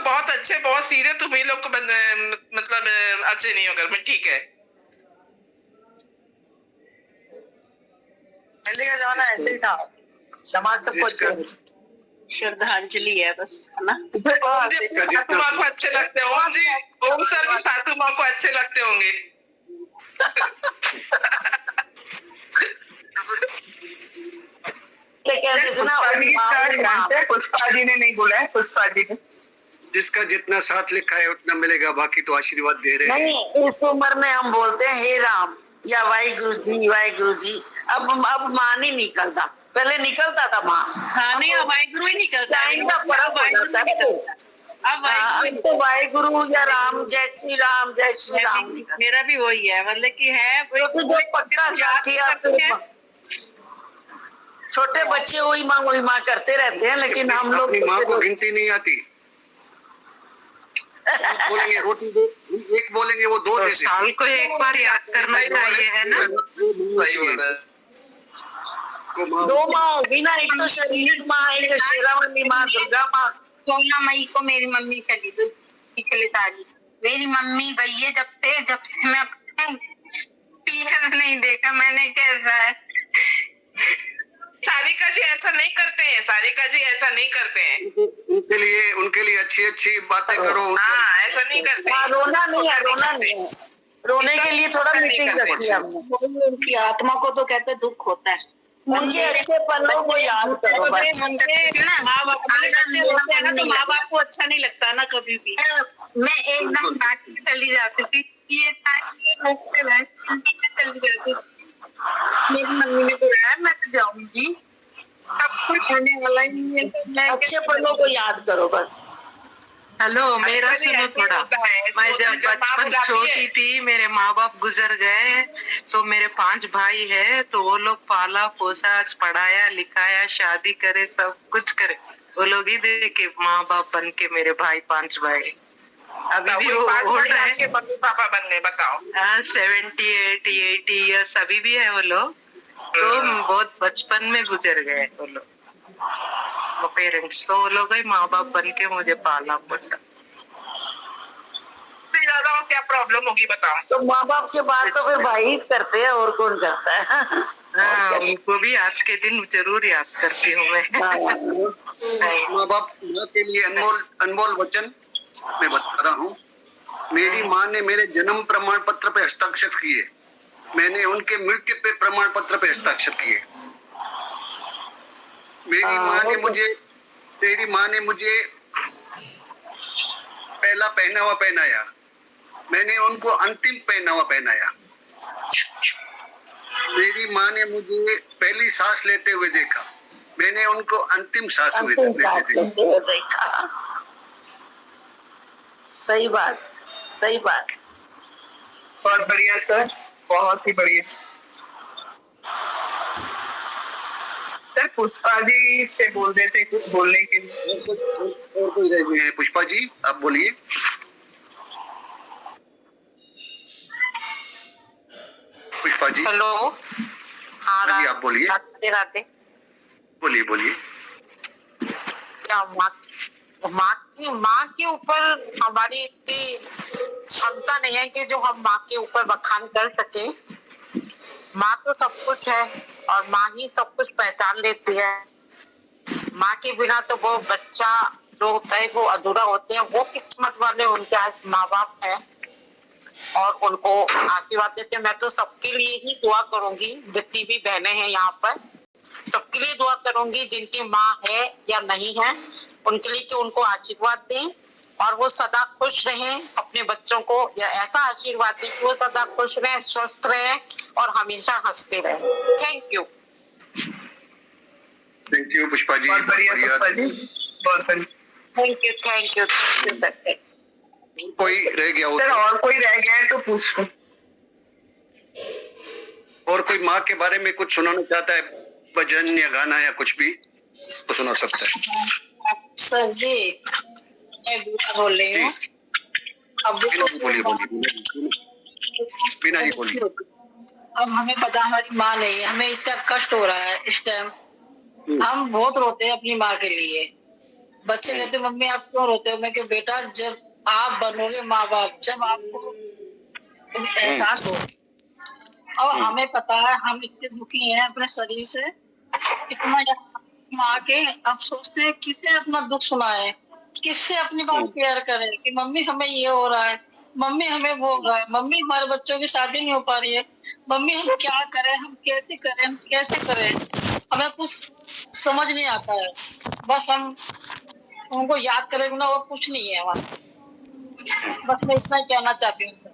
बहुत अच्छे, बहुत सीधे, तुम्ही लोग को मतलब अच्छे नहीं हो घर में, ठीक है। पहले का जमाना ऐसे ही था, समाज सबको श्रद्धांजलि है बस, है ना। फातिमा को अच्छे लगते हैं ओम जी, ओम सर भी फातिमा को अच्छे लगते होंगे। पुष्पा जी ने नहीं बोला है, पुष्पा जी ने। जिसका जितना साथ लिखा है उतना मिलेगा, बाकी तो आशीर्वाद दे रहे हैं। नहीं, इस उम्र में हम बोलते हैं हे राम या वाहिगुरु जी, वाहिगुरु जी। अब माँ नहीं निकलता, पहले निकलता था माँ। हाँ नहीं, अब वाहिगुरु ही निकलता है। अब तो वाहिगुरु या राम, जय श्री राम, जय श्री राम। मेरा भी वही है, मतलब कि है जो पक्का साथी है। छोटे बच्चे वही माँ करते रहते हैं, लेकिन हम लोग माँ को गिनती नहीं आती। बोलेंगे रोटी दे, एक बोलेंगे वो दो दे। साल को एक बार याद करना चाहिए, है ना। दो माँ होगी ना, एक तो शरीर माँ, एक शेरावाली माँ, दुर्गा माँ। 16 मई को मेरी मम्मी चली गई पिछले साल। मेरी मम्मी गई है जब से मैं अपने पीछे नहीं देखा मैंने कैसा है। सारिका जी ऐसा नहीं करते हैं, सारिका जी ऐसा नहीं करते हैं। उनके लिए अच्छी बातें करो। हाँ, ऐसा नहीं करते। रोना नहीं है, रोने के लिए थोड़ा मीटिंग रखी है हमने। उनकी आत्मा को तो कहते दुख होता है। उनके अच्छे पलों को याद करो बस। माँ बाप तो माँ बाप को अच्छा नहीं लगता ना कभी भी। मैं एकदम डांट के चली जाती थी, ये चली जाती थी। मेरी मम्मी ने बुलाया, मैं तो जाऊंगी, अब कुछ होने वाला ही नहीं है, तो मैं अच्छे पलों को याद करो बस। हेलो, मेरा सुनो थोड़ा। मैं जब बचपन छोटी थी, मेरे माँ बाप गुजर गए, तो मेरे 5 भाई है, तो वो लोग पाला पोसा, पढ़ाया लिखाया, शादी करे, सब कुछ करे। वो लोग ही देखे माँ बाप बन के मेरे भाई 5 भाई। अभी भी वो ओल्ड है, के मम्मी पापा बन गए, बताओ। 78, 80 इयर्स अभी भी है वो लोग। तो बहुत बचपन में गुजर गए वो लोग, वो पेरेंट्स। तो वो लोग ही माँ बाप बन के मुझे पाला पोसा। ज्यादा और क्या प्रॉब्लम होगी बताओ। तो माँ बाप के बाद तो फिर भाई करते हैं, और कौन करता है। हाँ, उनको भी आज के दिन जरूर याद करती हूँ मैं। माँ बाप के लिए अनमोल वचन मैं बता रहा हूँ। मेरी माँ ने मेरे जन्म प्रमाण पत्र पे हस्ताक्षर किए, मैंने उनके मृत्यु पे प्रमाण पत्र पे हस्ताक्षर किए। तेरी माँ ने मुझे पहला पहनावा पहनाया, मैंने उनको अंतिम पहनावा पहनाया। मेरी माँ ने मुझे पहली सांस लेते हुए देखा, मैंने उनको अंतिम सांस लेते हुए देखा। सही बात। बहुत बढ़िया सर, बहुत ही बढ़िया सर। पुष्पा जी से बोल देते कुछ बोलने के लिए। और कोई रह गए हैं? पुष्पा जी आप बोलिए। पुष्पा जी हेलो। हाँ जी, आप बोलिए। राधे। बोलिए। क्या माँ के ऊपर हमारी इतनी क्षमता नहीं है कि जो हम माँ के ऊपर बखान कर सके। माँ तो सब कुछ है, और माँ ही सब कुछ पहचान लेती है। माँ के बिना तो वो बच्चा जो होता है वो अधूरा होते हैं। वो किस्मत वाले उनके आज माँ बाप है, और उनको आशीर्वाद देते हैं। मैं तो सबके लिए ही दुआ करूंगी, जितनी भी बहनें हैं यहाँ पर, सबके लिए दुआ करूंगी जिनकी माँ है या नहीं है, उनके लिए कि उनको आशीर्वाद दें और वो सदा खुश रहें। अपने बच्चों को या ऐसा आशीर्वाद दें कि वो सदा खुश रहें, स्वस्थ रहें और हमेशा हंसते रहें। Thank you Pushpa ji. बहुत बढ़िया पुष्पा जी, बहुत बढ़िया। Thank you. कोई रह गया सर, और कोई रह गया है तो पूछ लो। और कोई माँ के बारे में कुछ सुनाना चाहता है, भजन या गाना या कुछ भी तो सुना सकता है। सर जी, मैं बोल रही हूँ। अब बोलिए बीना जी बोलिए। अब हमें पता हमारी माँ नहीं है, हमें इतना कष्ट हो रहा है इस टाइम। हम बहुत रोते हैं अपनी माँ के लिए। बच्चे कहते मम्मी आप क्यों रोते हो? मैं कि बेटा जब आप बनोगे माँ बाप, जब आपको एहसास हो, और हमें पता है हम इतने दुखी हैं अपने शरीर से, इतना माँ के अब सोचते हैं किसे अपना दुख सुनाए, किससे अपनी बात शेयर करें कि मम्मी हमें ये हो रहा है, मम्मी हमें वो हो रहा है, मम्मी हमारे बच्चों की शादी नहीं हो पा रही है, मम्मी हम क्या करें, हम कैसे करें, हम कैसे करें, हमें कुछ समझ नहीं आता है। बस हम उनको याद करेंगे ना, और कुछ नहीं है हमारा। बस मैं इतना ही कहना चाहती हूँ।